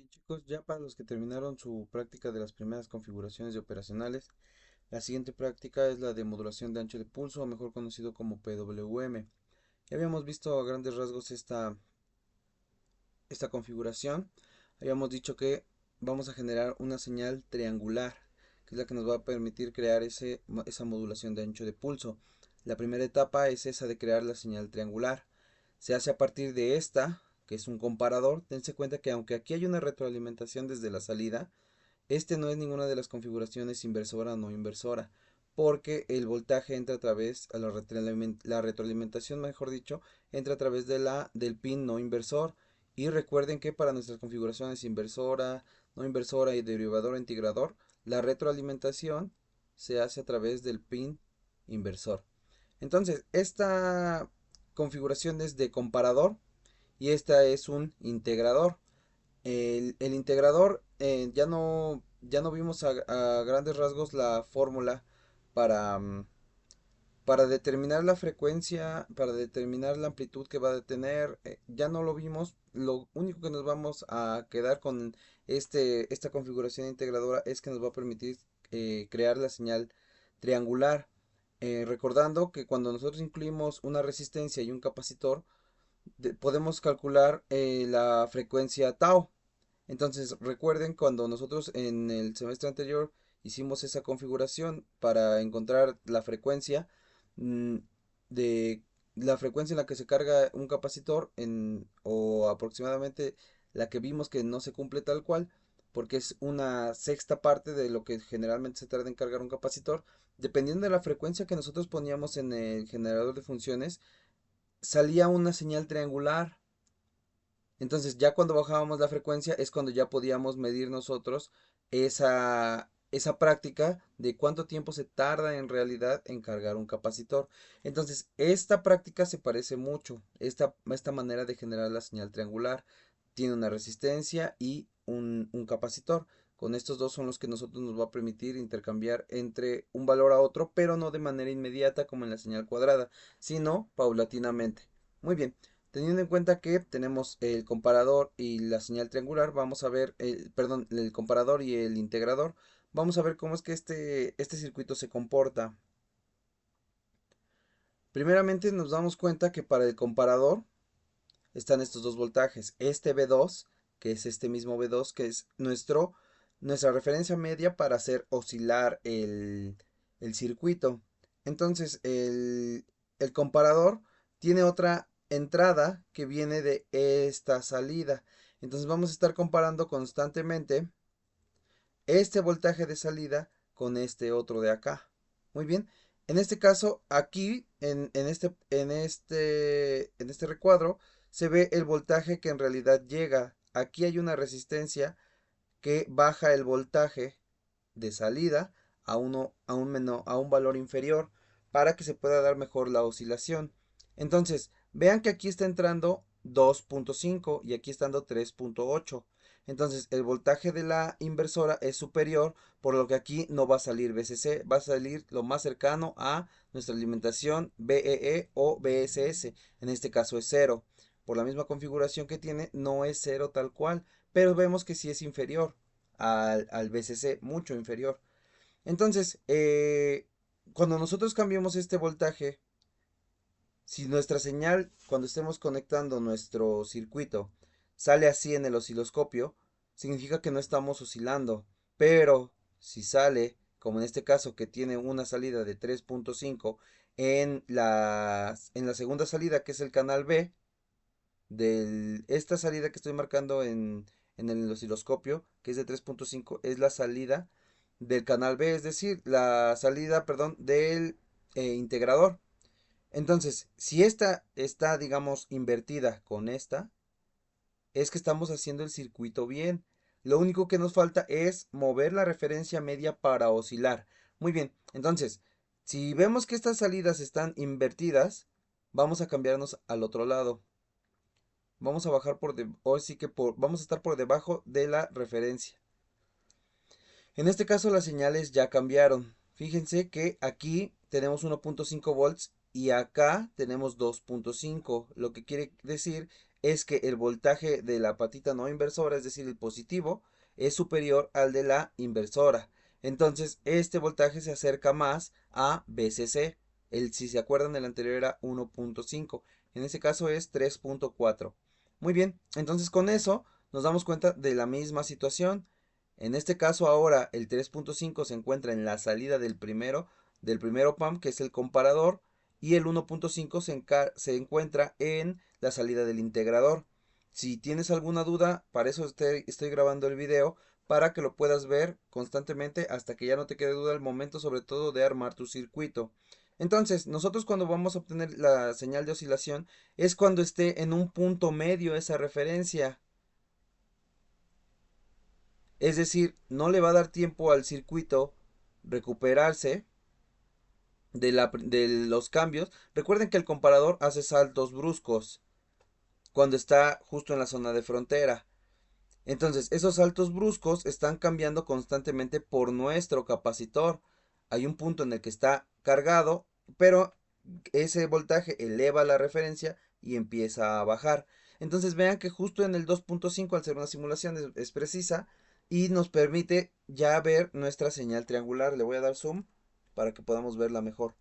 Bien chicos, ya para los que terminaron su práctica de las primeras configuraciones de operacionales, la siguiente práctica es la de modulación de ancho de pulso, o mejor conocido como PWM. Ya habíamos visto a grandes rasgos esta configuración. Habíamos dicho que vamos a generar una señal triangular, que es la que nos va a permitir crear esa modulación de ancho de pulso. La primera etapa es esa de crear la señal triangular. Se hace a partir de esta, que es un comparador. Dense cuenta que aunque aquí hay una retroalimentación desde la salida, este no es ninguna de las configuraciones inversora o no inversora, porque el voltaje entra a través, la retroalimentación, mejor dicho, entra a través del pin no inversor. Y recuerden que para nuestras configuraciones inversora, no inversora y derivador integrador, la retroalimentación se hace a través del pin inversor. Entonces, esta configuración es de comparador y esta es un integrador. El integrador ya no vimos a grandes rasgos la fórmula para, para determinar la frecuencia, para determinar la amplitud que va a tener. Ya no lo vimos. Lo único que nos vamos a quedar con esta configuración integradora es que nos va a permitir crear la señal triangular. Recordando que cuando nosotros incluimos una resistencia y un capacitor, podemos calcular la frecuencia tau. Entonces, recuerden cuando nosotros en el semestre anterior hicimos esa configuración para encontrar la frecuencia mm, de la frecuencia en la que se carga un capacitor o aproximadamente la que vimos que no se cumple tal cual, porque es una sexta parte de lo que generalmente se tarda en cargar un capacitor. Dependiendo de la frecuencia que nosotros poníamos en el generador de funciones, salía una señal triangular. Entonces ya cuando bajábamos la frecuencia es cuando ya podíamos medir nosotros esa práctica de cuánto tiempo se tarda en realidad en cargar un capacitor. Entonces esta práctica se parece mucho, esta manera de generar la señal triangular. Tiene una resistencia y un capacitor. Con estos dos son los que nosotros nos va a permitir intercambiar entre un valor a otro, pero no de manera inmediata como en la señal cuadrada, sino paulatinamente. Muy bien. Teniendo en cuenta que tenemos el comparador y la señal triangular, vamos a ver, perdón, el comparador y el integrador, vamos a ver cómo es que este circuito se comporta. Primeramente nos damos cuenta que para el comparador están estos dos voltajes, este V2, que es este mismo V2, que es nuestra referencia media para hacer oscilar el circuito. Entonces el comparador tiene otra entrada que viene de esta salida. Entonces vamos a estar comparando constantemente este voltaje de salida con este otro de acá. Muy bien. En este caso, aquí, en este recuadro, se ve el voltaje que en realidad llega. Aquí hay una resistencia que baja el voltaje de salida a un valor inferior para que se pueda dar mejor la oscilación. Entonces, vean que aquí está entrando 2.5 y aquí está dando 3.8. Entonces, el voltaje de la inversora es superior, por lo que aquí no va a salir VCC, va a salir lo más cercano a nuestra alimentación BEE o BSS. En este caso es cero. Por la misma configuración que tiene, no es cero tal cual, pero vemos que sí es inferior al BCC, mucho inferior. Entonces, cuando nosotros cambiamos este voltaje, si nuestra señal, cuando estemos conectando nuestro circuito, sale así en el osciloscopio, significa que no estamos oscilando. Pero si sale, como en este caso que tiene una salida de 3.5 en la segunda salida, que es el canal B, esta salida que estoy marcando en el osciloscopio, que es de 3.5, es la salida del canal B, es decir, la salida, perdón, del integrador. Entonces, si esta está, digamos, invertida con esta, es que estamos haciendo el circuito bien. Lo único que nos falta es mover la referencia media para oscilar. Muy bien, entonces, si vemos que estas salidas están invertidas, vamos a cambiarnos al otro lado. Vamos a bajar ahora sí que vamos a estar por debajo de la referencia. En este caso las señales ya cambiaron. Fíjense que aquí tenemos 1.5 volts y acá tenemos 2.5. Lo que quiere decir es que el voltaje de la patita no inversora, es decir, el positivo, es superior al de la inversora. Entonces, este voltaje se acerca más a VCC. Si se acuerdan, el anterior era 1.5. En este caso es 3.4. Muy bien, entonces con eso nos damos cuenta de la misma situación. En este caso ahora el 3.5 se encuentra en la salida del primero PAM, que es el comparador, y el 1.5 se encuentra en la salida del integrador. Si tienes alguna duda, para eso estoy grabando el video, para que lo puedas ver constantemente hasta que ya no te quede duda al momento sobre todo de armar tu circuito. Entonces, nosotros cuando vamos a obtener la señal de oscilación es cuando esté en un punto medio esa referencia. Es decir, no le va a dar tiempo al circuito recuperarse de los cambios. Recuerden que el comparador hace saltos bruscos cuando está justo en la zona de frontera. Entonces, esos saltos bruscos están cambiando constantemente por nuestro capacitor. Hay un punto en el que está cargado, pero ese voltaje eleva la referencia y empieza a bajar. Entonces vean que justo en el 2.5 al ser una simulación es precisa y nos permite ya ver nuestra señal triangular. Le voy a dar zoom para que podamos verla mejor.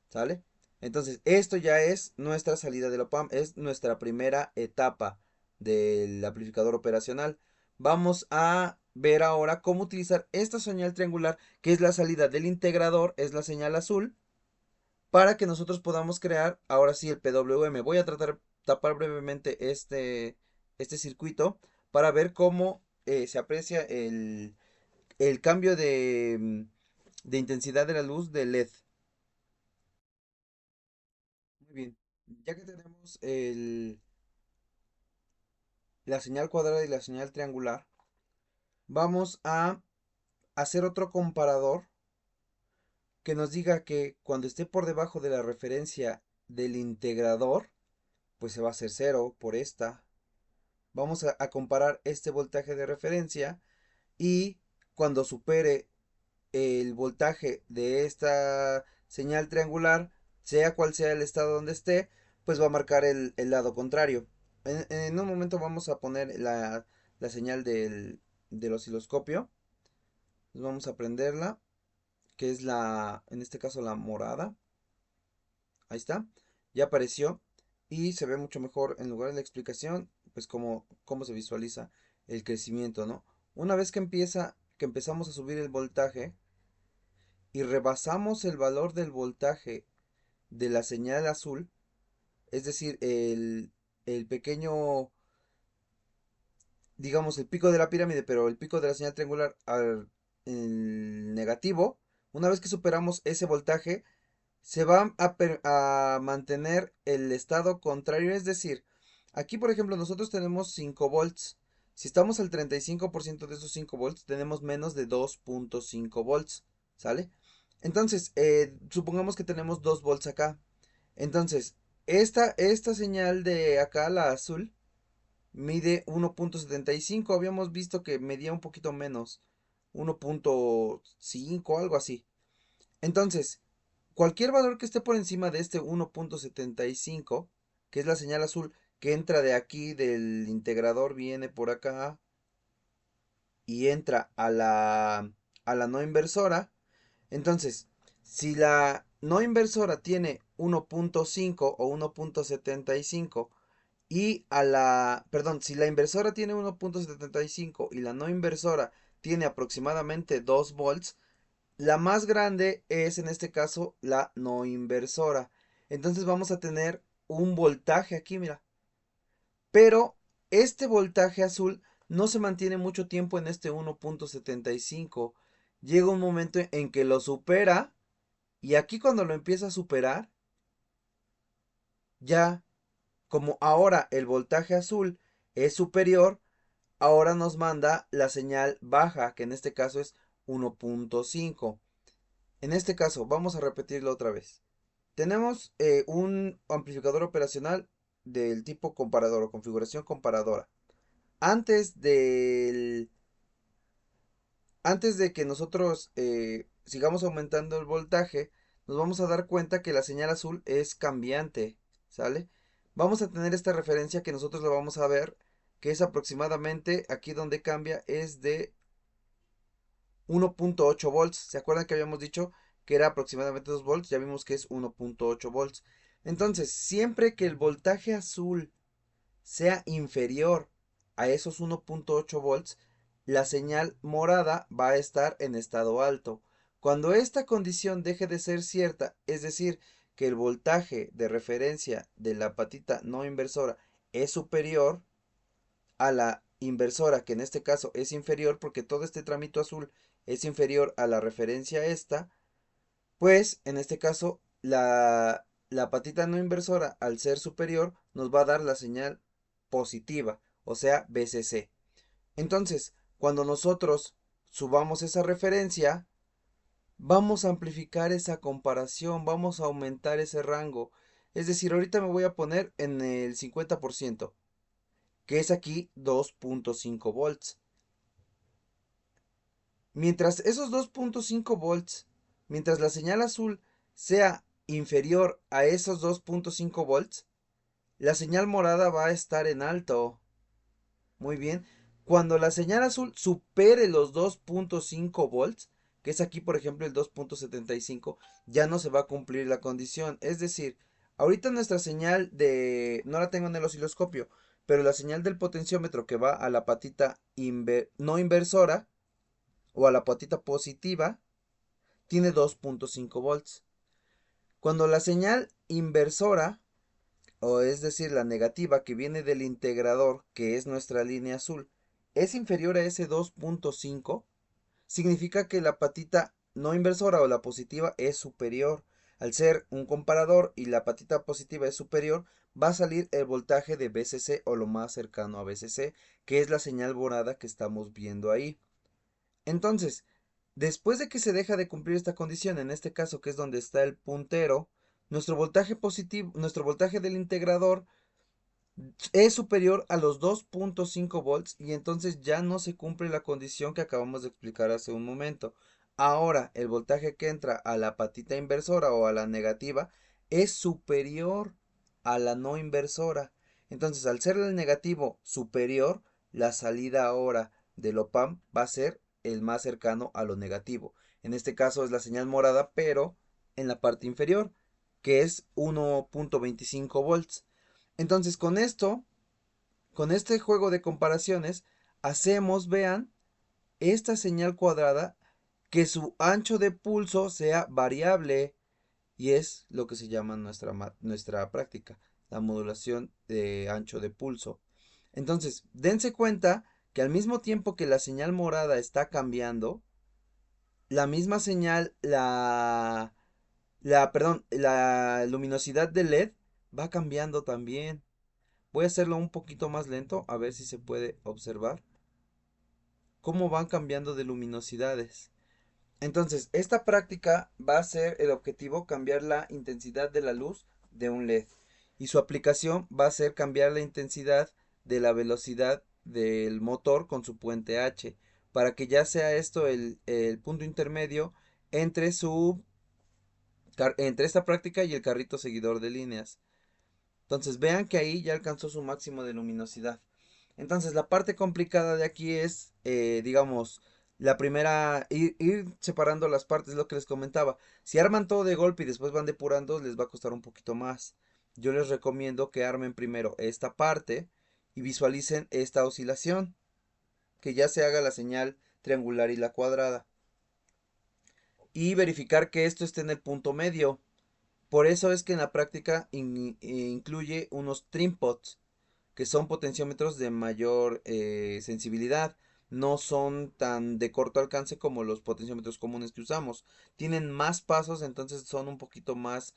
¿Sale? Entonces esto ya es nuestra salida de la PAM, es nuestra primera etapa del amplificador operacional. Vamos a ver ahora cómo utilizar esta señal triangular, que es la salida del integrador, es la señal azul, para que nosotros podamos crear ahora sí el PWM. Voy a tratar de tapar brevemente este circuito para ver cómo se aprecia el cambio de intensidad de la luz de LED. Muy bien, ya que tenemos la señal cuadrada y la señal triangular, vamos a hacer otro comparador que nos diga que cuando esté por debajo de la referencia del integrador, pues se va a hacer cero por esta. Vamos a comparar este voltaje de referencia y cuando supere el voltaje de esta señal triangular, sea cual sea el estado donde esté, pues va a marcar el lado contrario. En un momento vamos a poner la señal del osciloscopio. Pues vamos a prenderla, que es en este caso la morada. Ahí está, ya apareció y se ve mucho mejor en lugar de la explicación, pues cómo se visualiza el crecimiento, ¿no? Una vez que empezamos a subir el voltaje y rebasamos el valor del voltaje de la señal azul, es decir, el pequeño, digamos, el pico de la pirámide, pero el pico de la señal triangular el negativo, una vez que superamos ese voltaje, se va a mantener el estado contrario, es decir, aquí por ejemplo nosotros tenemos 5 volts, si estamos al 35% de esos 5 volts, tenemos menos de 2.5 volts, ¿sale? Entonces, supongamos que tenemos 2 volts acá, entonces, esta señal de acá, la azul, mide 1.75, habíamos visto que medía un poquito menos, 1.5, algo así. Entonces, cualquier valor que esté por encima de este 1.75, que es la señal azul, que entra de aquí del integrador, viene por acá y entra a la no inversora. Entonces, si la no inversora tiene 1.5 o 1.75 perdón, si la inversora tiene 1.75 y la no inversora tiene aproximadamente 2 volts, la más grande es en este caso la no inversora. Entonces vamos a tener un voltaje aquí, mira. Pero este voltaje azul no se mantiene mucho tiempo en este 1.75. Llega un momento en que lo supera y aquí cuando lo empieza a superar, ya como ahora el voltaje azul es superior, ahora nos manda la señal baja, que en este caso es 1.5. En este caso, vamos a repetirlo otra vez. Tenemos un amplificador operacional del tipo comparador o configuración comparadora. Antes del, Antes de que nosotros sigamos aumentando el voltaje, nos vamos a dar cuenta que la señal azul es cambiante, ¿sale? vamos a tener esta referencia que nosotros lo vamos a ver, que es aproximadamente, aquí donde cambia, es de 1.8 volts. ¿Se acuerdan que habíamos dicho que era aproximadamente 2 volts? Ya vimos que es 1.8 volts. Entonces, siempre que el voltaje azul sea inferior a esos 1.8 volts, la señal morada va a estar en estado alto. Cuando esta condición deje de ser cierta, es decir, que el voltaje de referencia de la patita no inversora es superior a la inversora, que en este caso es inferior porque todo este tramito azul es inferior a la referencia esta, pues en este caso la patita no inversora al ser superior nos va a dar la señal positiva, o sea, BCC. Entonces, cuando nosotros subamos esa referencia, vamos a amplificar esa comparación, vamos a aumentar ese rango. Es decir, ahorita me voy a poner en el 50%, que es aquí 2.5 volts. Mientras esos 2.5 volts, mientras la señal azul sea inferior a esos 2.5 volts, la señal morada va a estar en alto. Muy bien. Cuando la señal azul supere los 2.5 volts, que es aquí por ejemplo el 2.75, ya no se va a cumplir la condición. Es decir, ahorita nuestra señal de... no la tengo en el osciloscopio, pero la señal del potenciómetro que va a la patita no inversora o a la patita positiva tiene 2.5 volts. Cuando la señal inversora, o es decir, la negativa que viene del integrador, que es nuestra línea azul, es inferior a ese 2.5, significa que la patita no inversora o la positiva es superior. Al ser un comparador y la patita positiva es superior, va a salir el voltaje de BCC o lo más cercano a BCC, que es la señal morada que estamos viendo ahí. Entonces, después de que se deja de cumplir esta condición, en este caso que es donde está el puntero, nuestro voltaje positivo, nuestro voltaje del integrador es superior a los 2.5 volts y entonces ya no se cumple la condición que acabamos de explicar hace un momento. Ahora el voltaje que entra a la patita inversora o a la negativa es superior a la no inversora. Entonces al ser el negativo superior, la salida ahora del OPAMP va a ser el más cercano a lo negativo. En este caso es la señal morada, pero en la parte inferior, que es 1.25 volts. Entonces con esto, con este juego de comparaciones, hacemos, vean, esta señal cuadrada que su ancho de pulso sea variable y es lo que se llama nuestra práctica, la modulación de ancho de pulso. Entonces, dense cuenta que al mismo tiempo que la señal morada está cambiando, la misma señal, la luminosidad del LED va cambiando también. Voy a hacerlo un poquito más lento, a ver si se puede observar cómo van cambiando de luminosidades. Entonces, esta práctica va a ser el objetivo cambiar la intensidad de la luz de un LED. Y su aplicación va a ser cambiar la intensidad de la velocidad del motor con su puente H. Para que ya sea esto el punto intermedio entre entre esta práctica y el carrito seguidor de líneas. Entonces vean que ahí ya alcanzó su máximo de luminosidad. Entonces la parte complicada de aquí es, digamos, la primera, ir separando las partes, lo que les comentaba. Si arman todo de golpe y después van depurando, les va a costar un poquito más. Yo les recomiendo que armen primero esta parte y visualicen esta oscilación, que ya se haga la señal triangular y la cuadrada. Y verificar que esto esté en el punto medio. Por eso es que en la práctica incluye unos trim pots, que son potenciómetros de mayor sensibilidad. No son tan de corto alcance como los potenciómetros comunes que usamos. Tienen más pasos, entonces son un poquito más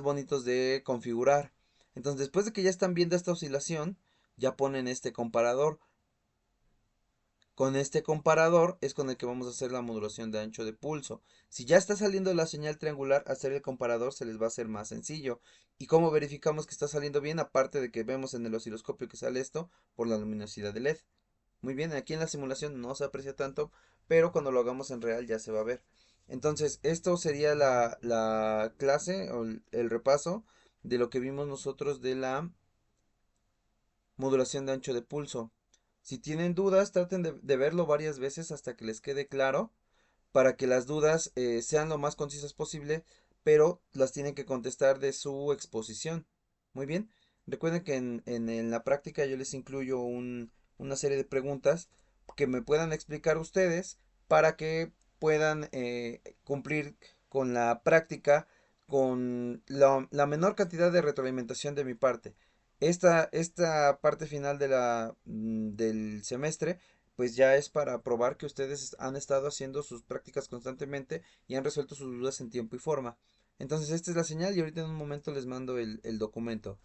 bonitos de configurar. Entonces, después de que ya están viendo esta oscilación, ya ponen este comparador. Con este comparador es con el que vamos a hacer la modulación de ancho de pulso. Si ya está saliendo la señal triangular, hacer el comparador se les va a hacer más sencillo. ¿Y cómo verificamos que está saliendo bien? Aparte de que vemos en el osciloscopio que sale esto por la luminosidad de LED. Muy bien, aquí en la simulación no se aprecia tanto, pero cuando lo hagamos en real ya se va a ver. Entonces, esto sería la clase o el repaso de lo que vimos nosotros de la modulación de ancho de pulso. Si tienen dudas, traten de verlo varias veces hasta que les quede claro, para que las dudas sean lo más concisas posible, pero las tienen que contestar de su exposición. Muy bien. Recuerden que en la práctica yo les incluyo una serie de preguntas que me puedan explicar ustedes para que puedan cumplir con la práctica con la menor cantidad de retroalimentación de mi parte. Esta parte final del semestre pues ya es para probar que ustedes han estado haciendo sus prácticas constantemente y han resuelto sus dudas en tiempo y forma. Entonces esta es la señal y ahorita en un momento les mando el documento.